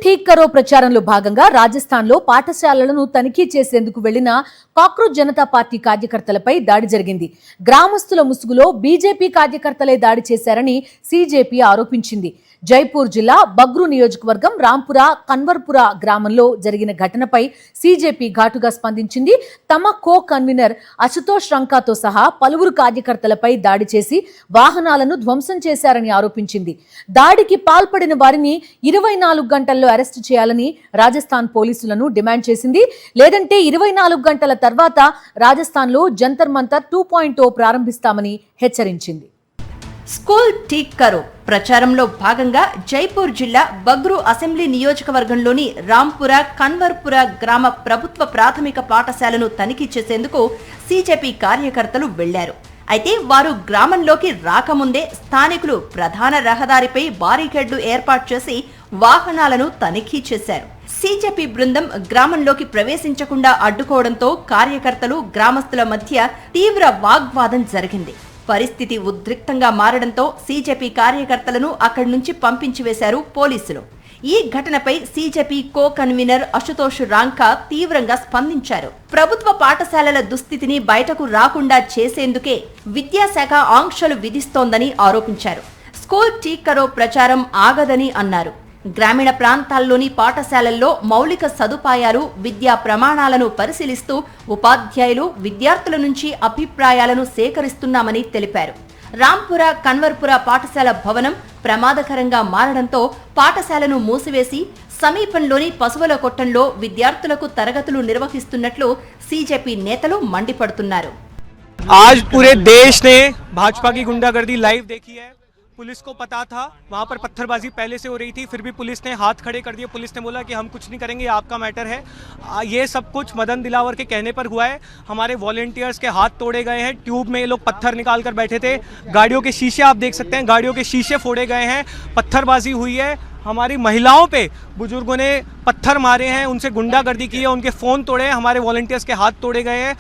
ఠీక్ కరో ప్రచారంలో భాగంగా రాజస్థాన్లో పాఠశాలలను తనిఖీ చేసేందుకు వెళ్లిన కాక్రోచ్ జనతా పార్టీ కార్యకర్తలపై దాడి జరిగింది. గ్రామస్తుల ముసుగులో బీజేపీ కార్యకర్తలే దాడి చేశారని సీజేపీ ఆరోపించింది. జైపూర్ జిల్లా బగ్రు నియోజకవర్గం రాంపురా కన్వర్పుర గ్రామంలో జరిగిన ఘటనపై సీజేపీ ఘాటుగా స్పందించింది. తమ కో కన్వీనర్ అశుతోష్ రంకాతో సహా పలువురు కార్యకర్తలపై దాడి చేసి వాహనాలను ధ్వంసం చేశారని ఆరోపించింది. దాడికి పాల్పడిన వారిని 24 గంటల్లో అరెస్టు చేయాలని రాజస్థాన్ పోలీసులను డిమాండ్ చేసింది. లేదంటే 24 గంటల తర్వాత రాజస్థాన్లో జంతర్ మంతర్ 2.0 ప్రారంభిస్తామని హెచ్చరించింది. స్కూల్ ఠీక్ కరో ప్రచారంలో భాగంగా జైపూర్ జిల్లా బగ్రు అసెంబ్లీ నియోజకవర్గంలోని రాంపుర కన్వర్పుర గ్రామ ప్రభుత్వ ప్రాథమిక పాఠశాలను తనిఖీ చేసేందుకు సీజేపీ కార్యకర్తలు వెళ్లారు. అయితే వారు గ్రామంలోకి రాకముందే స్థానికులు ప్రధాన రహదారిపై బారికేడ్లు ఏర్పాటు చేసి వాహనాలను తనిఖీ చేశారు. సీజేపీ బృందం గ్రామంలోకి ప్రవేశించకుండా అడ్డుకోవడంతో కార్యకర్తలు గ్రామస్తుల మధ్య తీవ్ర వాగ్వాదం జరిగింది. పరిస్థితి ఉద్రిక్తంగా మారడంతో సీజేపీ కార్యకర్తలను అక్కడి నుంచి పంపించివేశారు పోలీసులు. ఈ ఘటనపై సీజేపీ కో కన్వీనర్ అశుతోష్ రాంకా తీవ్రంగా స్పందించారు. ప్రభుత్వ పాఠశాలల దుస్థితిని బయటకు రాకుండా చేసేందుకే విద్యాశాఖ ఆంక్షలు విధిస్తోందని ఆరోపించారు. స్కూల్ ఠీక్ కరో ప్రచారం ఆగదని అన్నారు. గ్రామీణ ప్రాంతాల్లోని పాఠశాలల్లో మౌలిక సదుపాయాలు, విద్యా ప్రమాణాలను పరిశీలిస్తూ ఉపాధ్యాయులు, విద్యార్థుల నుంచి అభిప్రాయాలను సేకరిస్తున్నామని తెలిపారు. రాంపుర కన్వర్పుర పాఠశాల భవనం ప్రమాదకరంగా మారడంతో పాఠశాలను మూసివేసి సమీపంలోని పశువుల కొట్టంలో విద్యార్థులకు తరగతులు నిర్వహిస్తున్నట్లు సీజేపీ నేతలు మండిపడుతున్నారు. आज पूरे देश ने भाजपा की गुंडागर्दी लाइव देखी है. पुलिस को पता था वहाँ पर पत्थरबाजी पहले से हो रही थी, फिर भी पुलिस ने हाथ खड़े कर दिए. पुलिस ने बोला कि हम कुछ नहीं करेंगे, ये आपका मैटर है. ये सब कुछ मदन दिलावर के कहने पर हुआ है. हमारे वॉलेंटियर्स के हाथ तोड़े गए हैं. ट्यूब में ये लोग पत्थर निकाल कर बैठे थे. गाड़ियों के शीशे आप देख सकते हैं, गाड़ियों के शीशे फोड़े गए हैं. पत्थरबाजी हुई है. हमारी महिलाओं पे बुजुर्गों ने पत्थर मारे हैं, उनसे गुंडागर्दी की है, उनके फोन तोड़े हैं, हमारे वॉलेंटियर्स के हाथ तोड़े गए हैं.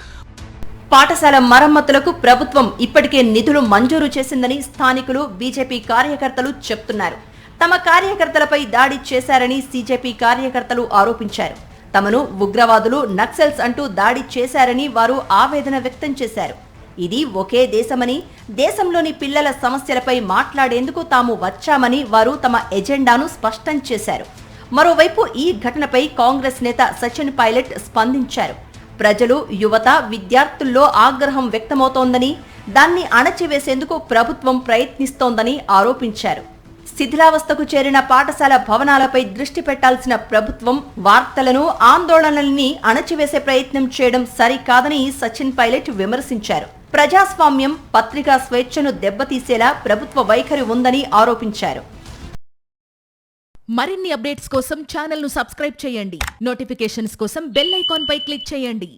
పాఠశాల మరమ్మతులకు ప్రభుత్వం ఇప్పటికే నిధులు మంజూరు చేసిందని స్థానికులు, బీజేపీ కార్యకర్తలు చెప్తున్నారు. తమ కార్యకర్తలపై దాడి చేశారని సీజేపీ కార్యకర్తలు ఆరోపించారు. తమను ఉగ్రవాదులు, నక్సల్స్ అంటూ దాడి చేశారని వారు ఆవేదన వ్యక్తం చేశారు. ఇది ఒకే దేశమని, దేశంలోని పిల్లల సమస్యలపై మాట్లాడేందుకు తాము వచ్చామని వారు తమ ఎజెండాను స్పష్టం చేశారు. మరోవైపు ఈ ఘటనపై కాంగ్రెస్ నేత సచిన్ పైలట్ స్పందించారు. ప్రజలు, యువత, విద్యార్థుల్లో ఆగ్రహం వ్యక్తమవుతోందని, దాన్ని అణచివేసేందుకు ప్రభుత్వం ప్రయత్నిస్తోందని ఆరోపించారు. శిథిలావస్థకు చేరిన పాఠశాల భవనాలపై దృష్టి పెట్టాల్సిన ప్రభుత్వం వార్తలను, ఆందోళనల్ని అణచివేసే ప్రయత్నం చేయడం సరికాదని సచిన్ పైలట్ విమర్శించారు. ప్రజాస్వామ్యం, పత్రికా స్వేచ్ఛను దెబ్బతీసేలా ప్రభుత్వ వైఖరి ఉందని ఆరోపించారు. మరిన్ని అప్డేట్స్ కోసం ఛానల్ ను సబ్స్క్రైబ్ చేయండి. నోటిఫికేషన్స్ కోసం బెల్ ఐకాన్ పై క్లిక్ చేయండి.